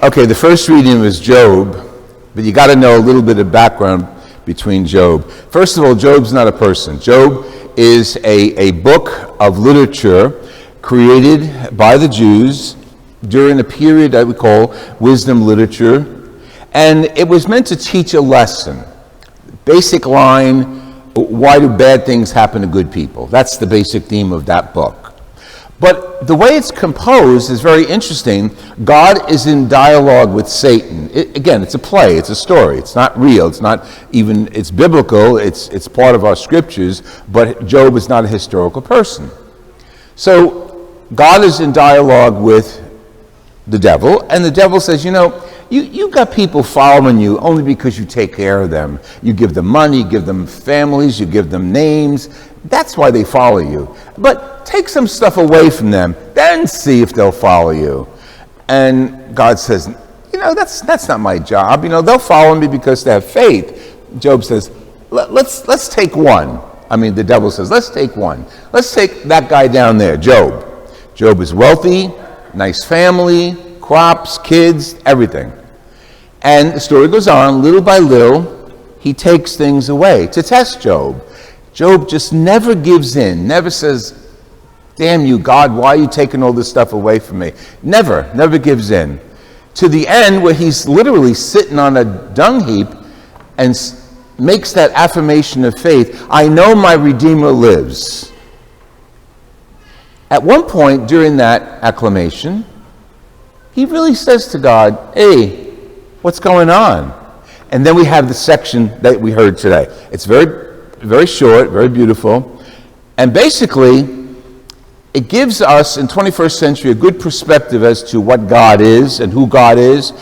Okay, the first reading was Job, but you got to know a little bit of background between Job. First of all, Job's not a person. Job is a book of literature created by the Jews during a period that we call wisdom literature, and it was meant to teach a lesson. Basic line, why do bad things happen to good people? That's the basic theme of that book. But the way it's composed is very interesting. God is in dialogue with Satan. Again, it's a play, it's a story. It's not real, it's biblical, it's part of our scriptures, but Job is not a historical person. So God is in dialogue with the devil, and the devil says, you've got people following you only because you take care of them. You give them money, you give them families, you give them names. That's why they follow you. But take some stuff away from them, then see if they'll follow you. And God says, that's not my job. They'll follow me because they have faith. Job says, let's take one. The devil says, let's take one. Let's take that guy down there, Job. Job is wealthy, nice family, crops, kids, everything. And the story goes on, little by little, he takes things away to test Job. Job just never gives in, never says, damn you, God, why are you taking all this stuff away from me? Never gives in. To the end where he's literally sitting on a dung heap and makes that affirmation of faith, I know my Redeemer lives. At one point during that acclamation, he really says to God, hey, what's going on? And then we have the section that we heard today. It's very, very short, very beautiful. And basically, it gives us in 21st century a good perspective as to what God is and who God is.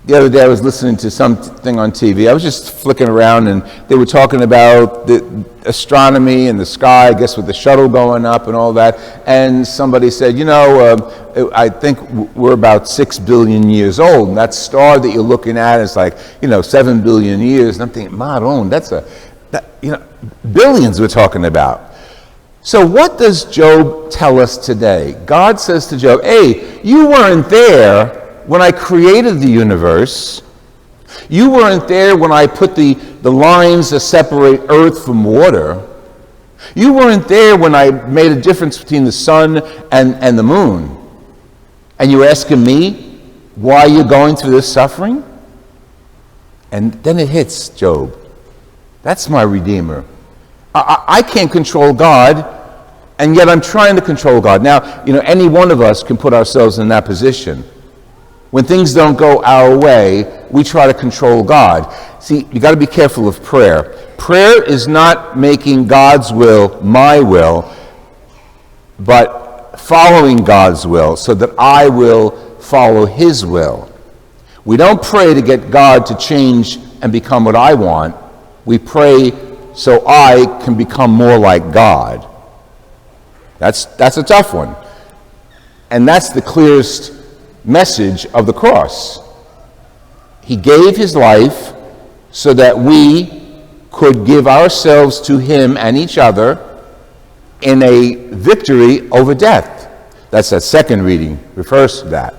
The other day I was listening to something on TV. I was just flicking around and they were talking about the astronomy and the sky, I guess with the shuttle going up and all that. And somebody said, I think we're about 6 billion years old. And that star that you're looking at is like, 7 billion years. And I'm thinking, Maron, billions we're talking about. So what does Job tell us today? God says to Job, hey, you weren't there when I created the universe. You weren't there when I put the lines that separate earth from water. You weren't there when I made a difference between the sun and the moon. And you're asking me why you're going through this suffering? And then it hits Job. That's my Redeemer. I can't control God, and yet I'm trying to control God. Now, any one of us can put ourselves in that position. When things don't go our way, we try to control God. See, you got to be careful of prayer. Prayer is not making God's will my will, but following God's will so that I will follow His will. We don't pray to get God to change and become what I want. We pray so I can become more like God. That's a tough one. And that's the clearest message of the cross. He gave His life so that we could give ourselves to Him and each other in a victory over death. That's that second reading, refers to that.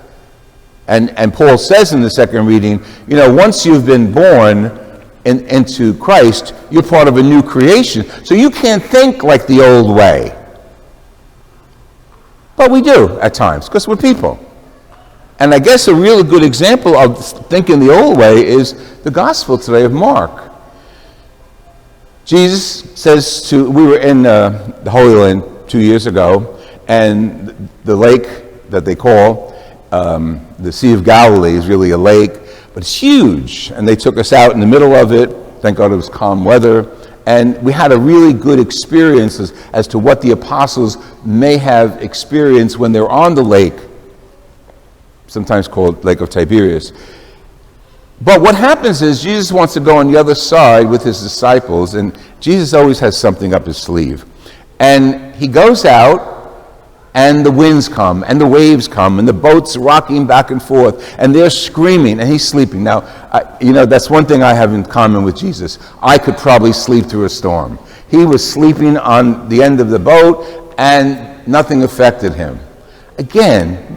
And Paul says in the second reading, once you've been born into Christ, you're part of a new creation. So you can't think like the old way. But we do at times, because we're people. And I guess a really good example of thinking the old way is the gospel today of Mark. Jesus says we were in the Holy Land 2 years ago, and the lake that they call the Sea of Galilee is really a lake, but it's huge. And they took us out in the middle of it. Thank God it was calm weather. And we had a really good experience as to what the apostles may have experienced when they're on the lake, sometimes called Lake of Tiberias. But what happens is Jesus wants to go on the other side with his disciples, and Jesus always has something up his sleeve. And he goes out, and the winds come, and the waves come, and the boat's rocking back and forth, and they're screaming, and he's sleeping. Now, that's one thing I have in common with Jesus. I could probably sleep through a storm. He was sleeping on the end of the boat, and nothing affected him. Again,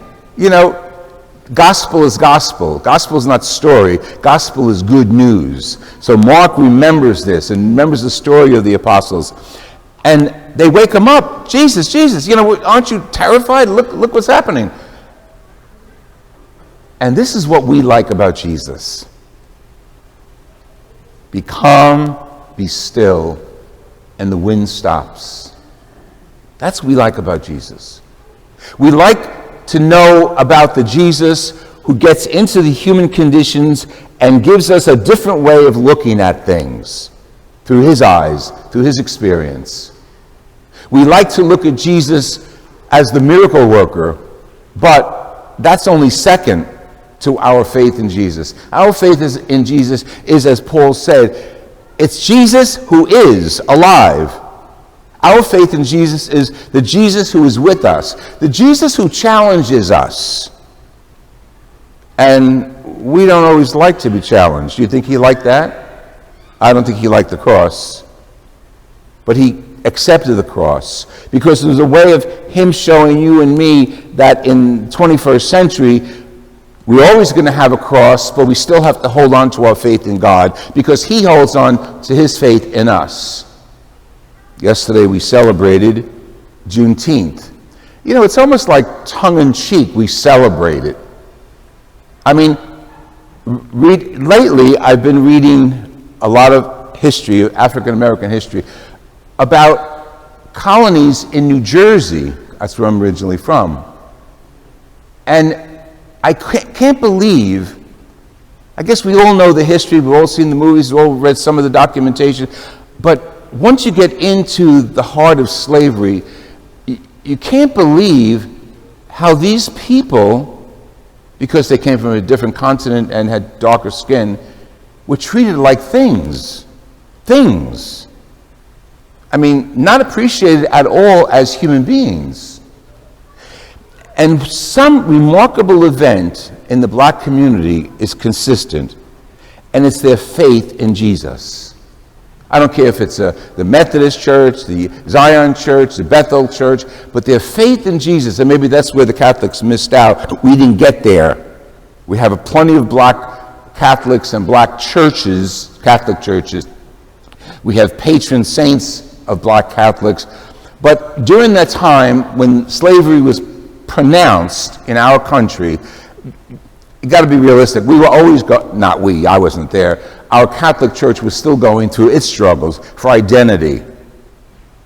Gospel is gospel. Gospel is not story. Gospel is good news. So Mark remembers this and remembers the story of the apostles. And they wake him up. Jesus, Jesus, aren't you terrified? Look what's happening. And this is what we like about Jesus. Be calm, be still, and the wind stops. That's what we like about Jesus. We like to know about the Jesus who gets into the human conditions and gives us a different way of looking at things through his eyes, through his experience. We like to look at Jesus as the miracle worker, but that's only second to our faith in Jesus. Our faith in Jesus is, as Paul said, it's Jesus who is alive. Our faith in Jesus is the Jesus who is with us, the Jesus who challenges us. And we don't always like to be challenged. Do you think he liked that? I don't think he liked the cross. But he accepted the cross because it was a way of him showing you and me that in the 21st century, we're always going to have a cross, but we still have to hold on to our faith in God because he holds on to his faith in us. Yesterday we celebrated Juneteenth. It's almost like tongue-in-cheek we celebrate it. I mean, lately I've been reading a lot of history, African-American history, about colonies in New Jersey. That's where I'm originally from. And I can't believe, I guess we all know the history, we've all seen the movies, we've all read some of the documentation, but once you get into the heart of slavery, you can't believe how these people, because they came from a different continent and had darker skin, were treated like things. Things. I mean, not appreciated at all as human beings. And some remarkable event in the black community is consistent, and it's their faith in Jesus. I don't care if it's the Methodist Church, the Zion Church, the Bethel Church, but their faith in Jesus, and maybe that's where the Catholics missed out. We didn't get there. We have plenty of black Catholics and black churches, Catholic churches. We have patron saints of black Catholics. But during that time when slavery was pronounced in our country, you got to be realistic. We were always, not we, I wasn't there. Our Catholic Church was still going through its struggles for identity.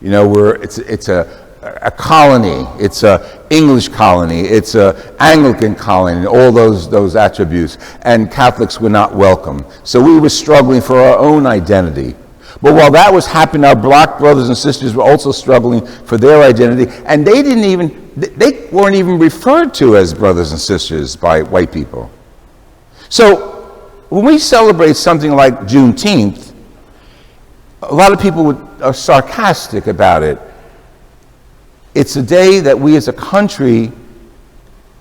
It's a colony, it's an English colony, it's an Anglican colony, and all those attributes. And Catholics were not welcome. So we were struggling for our own identity. But while that was happening, our black brothers and sisters were also struggling for their identity, and they weren't even referred to as brothers and sisters by white people. So when we celebrate something like Juneteenth, a lot of people are sarcastic about it. It's a day that we as a country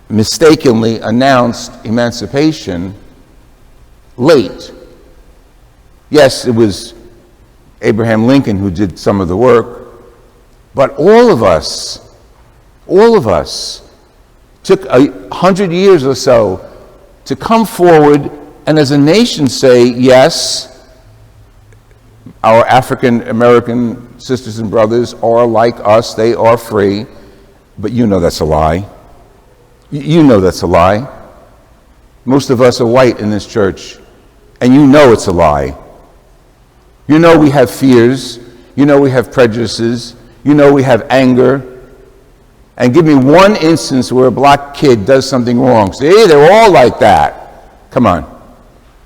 mistakenly announced emancipation late. Yes, it was Abraham Lincoln who did some of the work, but all of us took 100 years or so to come forward and as a nation say, yes, our African American sisters and brothers are like us, they are free, but that's a lie. You know that's a lie. Most of us are white in this church, and it's a lie. We have fears, we have prejudices, we have anger. And give me one instance where a black kid does something wrong. Say, they're all like that. Come on.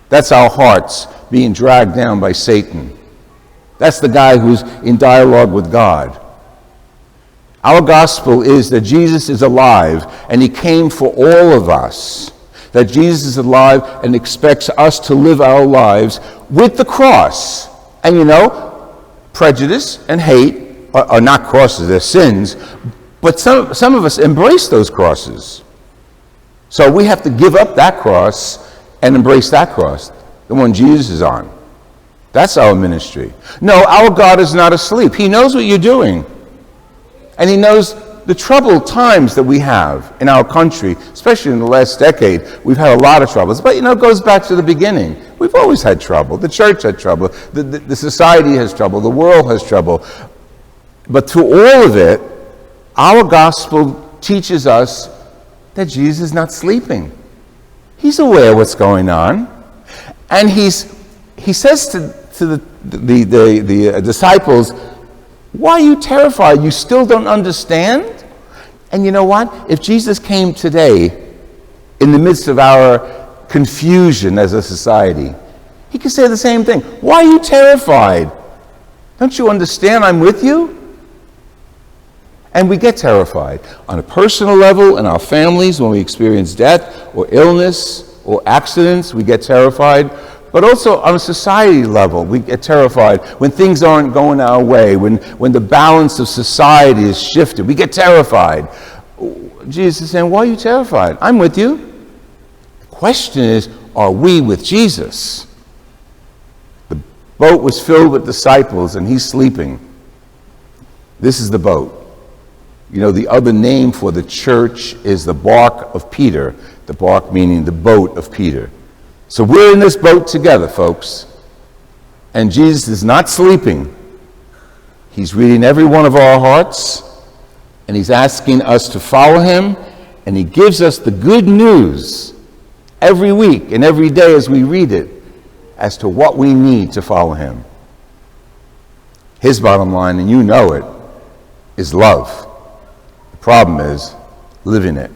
That's our hearts being dragged down by Satan. That's the guy who's in dialogue with God. Our gospel is that Jesus is alive and he came for all of us. That Jesus is alive and expects us to live our lives with the cross. And prejudice and hate are not crosses, they're sins. But some of us embrace those crosses. So we have to give up that cross and embrace that cross, the one Jesus is on. That's our ministry. No, our God is not asleep. He knows what you're doing. And he knows the troubled times that we have in our country, especially in the last decade, we've had a lot of troubles. But it goes back to the beginning. We've always had trouble. The church had trouble. The society has trouble. The world has trouble. But through all of it, our gospel teaches us that Jesus is not sleeping. He's aware of what's going on. And he says to the disciples, why are you terrified? You still don't understand? And you know what? If Jesus came today in the midst of our confusion as a society, he could say the same thing. Why are you terrified? Don't you understand I'm with you? And we get terrified on a personal level in our families when we experience death or illness or accidents. We get terrified. But also on a society level, we get terrified when things aren't going our way, when the balance of society is shifted. We get terrified. Jesus is saying, why are you terrified? I'm with you. The question is, are we with Jesus? The boat was filled with disciples and he's sleeping. This is the boat. The other name for the church is the bark of Peter. The bark meaning the boat of Peter. So we're in this boat together, folks. And Jesus is not sleeping. He's reading every one of our hearts. And he's asking us to follow him. And he gives us the good news every week and every day as we read it as to what we need to follow him. His bottom line, and you know it, is love. The problem is living it.